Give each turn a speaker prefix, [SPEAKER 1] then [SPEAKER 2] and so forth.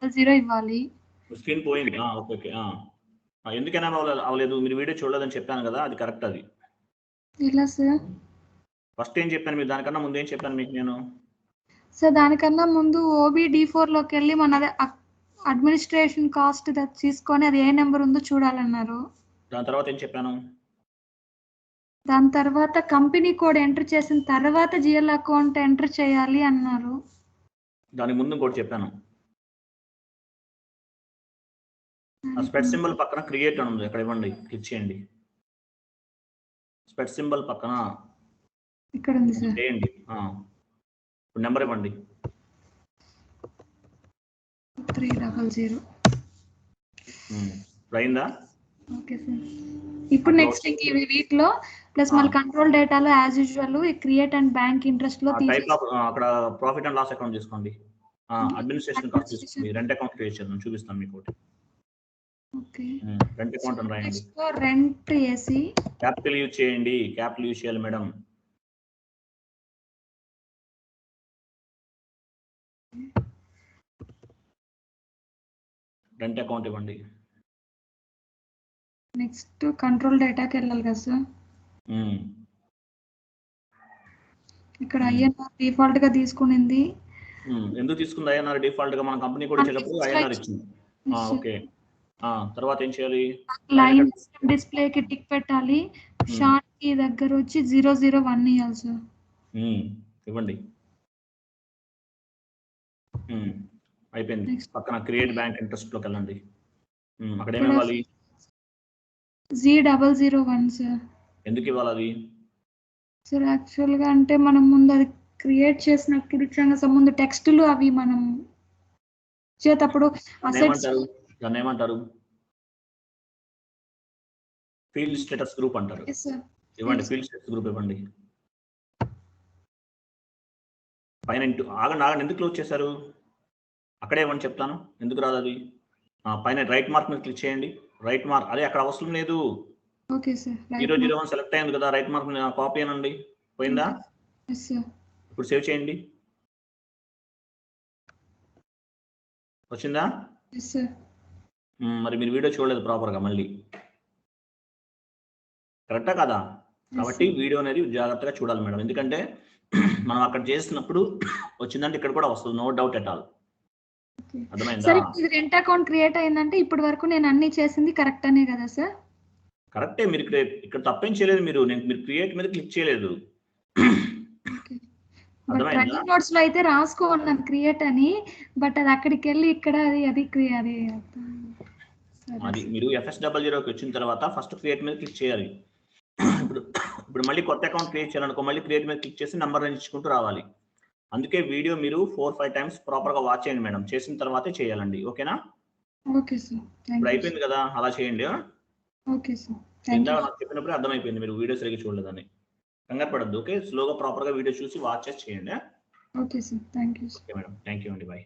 [SPEAKER 1] 0 ఇవ్వాలి.
[SPEAKER 2] స్క్రీన్ పోయింది. Okay okay. ఎందుకైనా అవ్వలేదు, మీరు వీడియో చూడలేదని చెప్పాను కదా, అది కరెక్ట్. అది
[SPEAKER 1] ఇలా సార్
[SPEAKER 2] ఫస్ట్ ఏం చెప్పాను, మీరు దానికన్నా ముందు ఏం చెప్పాను మీకు నేను?
[SPEAKER 1] సార్ దానికన్నా ముందు OBD4 లోకి వెళ్ళి మన అడ్మినిస్ట్రేషన్ కాస్ట్ తీసుకొని అది ఏ నెంబర్ ఉందో చూడాలన్నారు.
[SPEAKER 2] దాని తర్వాత ఏం చెప్పాను?
[SPEAKER 1] దాని తర్వాత కంపెనీ కోడ్ ఎంటర్ చేసిన తర్వాత జిఎల్ అకౌంట్ ఎంటర్ చేయాలి అన్నారు.
[SPEAKER 2] దాని ముందు ఇంకోటి చెప్పాను. ఆ స్పెడ్ సింబల్ పక్కన క్రియేట్ అని ఉంది, అక్కడ ఇవ్వండి, క్లిక్ చేయండి. స్పెడ్ సింబల్ పక్కన
[SPEAKER 1] ఇక్కడ ఉంది సార్,
[SPEAKER 2] చేయండి. ఇప్పుడు నెంబర్ ఇవ్వండి.
[SPEAKER 1] 300.
[SPEAKER 2] అయిందా?
[SPEAKER 1] Okay sir. ఇప్పుడు నెక్స్ట్ ఇంక ఈ వీక్ లో ప్లస్ మళ్ళీ కంట్రోల్ డేటాలో as usual create and bank interest లో
[SPEAKER 2] టైప్ ఆఫ్ అక్కడ ప్రాఫిట్ అండ్ లాస్ అకౌంట్ తీసుకోండి. అడ్మినిస్ట్రేషన్ కాస్ట్ తీసుకోండి. రెంట్ అకౌంట్ క్రియేట్ చేద్దాం, చూపిస్తాను మీకు.
[SPEAKER 1] ఓకే,
[SPEAKER 2] రెంట్ అకౌంట్ అని రాయండి.
[SPEAKER 1] రెంట్ ఏసి
[SPEAKER 2] క్యాపిటల్ యూజ్ చేయండి. క్యాపిటల్ యూజ్ చేయాలి మేడం. రెంట్ అకౌంట్ ఇవ్వండి.
[SPEAKER 1] నెక్స్ట్ కంట్రోల్ డేటాకి వెళ్ళాలి కదా సార్. ఇక్కడ ఐఎన్ఆర్ డిఫాల్ట్ గా తీసుకునింది.
[SPEAKER 2] ఎందుకు తీసుకుంది ఐఎన్ఆర్ డిఫాల్ట్ గా? మన కంపెనీ కూడా ఇచ్చేటప్పుడు ఐఎన్ఆర్ ఇచ్చింది. ఓకే, తర్వాత ఏం చేయాలి?
[SPEAKER 1] లైన్ డిస్ప్లే కి టిక్ పెట్టాలి. షార్ట్ కి దగ్గర వచ్చి 001 ఇవ్వాలి సార్.
[SPEAKER 2] ఇవ్వండి. అయిపోయింది. పక్కన క్రియేట్ బ్యాంక్ ఇంట్రెస్ట్ లోకి వెళ్ళండి. అక్కడ ఏమి ఇవ్వాలి?
[SPEAKER 1] 001 సార్.
[SPEAKER 2] ఎందుకు ఇవ్వాలి అది
[SPEAKER 1] సార్? యాక్చువల్ గా అంటే మనం ముందు అది క్రియేట్ చేసినప్పుడు ఇచ్చాం ముందు టెక్స్టులు అవి మనం చేతప్పుడు
[SPEAKER 2] దాన్ని ఏమంటారు? ఫీల్డ్ స్టేటస్ గ్రూప్ అంటారు. ఇవ్వండి, ఫీల్డ్ స్టేటస్ గ్రూప్ ఇవ్వండి. పైన ఆగండి, ఎందుకు క్లోజ్ చేశారు? అక్కడే ఇవ్వండి, చెప్తాను ఎందుకు రాదు అది. పైన రైట్ మార్క్ మీద క్లిక్ చేయండి. రైట్ మార్క్, అదే అక్కడ అవసరం లేదు. 001 సెలెక్ట్ అయింది కదా, రైట్ మార్క్ మీద కాపీ అనండి. పోయిందా? ఇప్పుడు సేవ్ చేయండి. వచ్చిందా? మరి మీరు వీడియో చూడలేదు ప్రాపర్గా, మళ్ళీ కరెక్టా కదా? కాబట్టి వీడియో అనేది జాగ్రత్తగా చూడాలి మేడం, ఎందుకంటే మనం అక్కడ చేస్తున్నప్పుడు వచ్చిందంటే ఇక్కడ కూడా వస్తుంది, నో డౌట్ ఎట్ ఆల్. అర్థమైందా?
[SPEAKER 1] సార్ ఇది రెంట్ అకౌంట్ క్రియేట్ అయిందంటే ఇప్పటి వరకు నేను అన్ని చేసింది కరెక్ట్ అనే కదా సార్?
[SPEAKER 2] కరెక్టే, మీరు ఇక్కడ తప్పేం చేయలేదు. మీరు క్రియేట్ మీద క్లిక్ చేయలేదు.
[SPEAKER 1] ట్రైనింగ్ నోట్స్ లో అయితే రాసుకోన్నాను క్రియేట్ అని, బట్ అది అక్కడికి వెళ్ళి ఇక్కడ అది
[SPEAKER 2] మీరు FS00కి వచ్చిన తర్వాత ఫస్ట్ క్రియేట్ మీద క్లిక్ చేయాలి. ఇప్పుడు మళ్ళీ కొత్త అకౌంట్ క్రియేట్ చేయాలనుకో, మళ్ళీ క్రియేట్ మీద క్లిక్ చేసి నెంబర్ ఎంచుకుంటూ రావాలి. అందుకే వీడియో మీరు 4-5 టైమ్స్ ప్రాపర్గా వాచ్ చేయండి మేడం, చేసిన తర్వాతే చేయాలండి. ఓకేనా?
[SPEAKER 1] Okay sir.
[SPEAKER 2] ఇప్పుడు అయిపోయింది కదా, అలా చేయండి.
[SPEAKER 1] Okay sir.
[SPEAKER 2] ఇందాక నాకు చెప్పినప్పుడే అర్థమైపోయింది మీరు వీడియో సరిగ్గా చూడలేదని. కంగారు పడద్దు. ఓకే, స్లోగా ప్రాపర్గా వీడియో చూసి వాచ్ చేసి చేయండి.
[SPEAKER 1] Okay sir, thank you.
[SPEAKER 2] Okay madam, thank you అండి, బాయ్.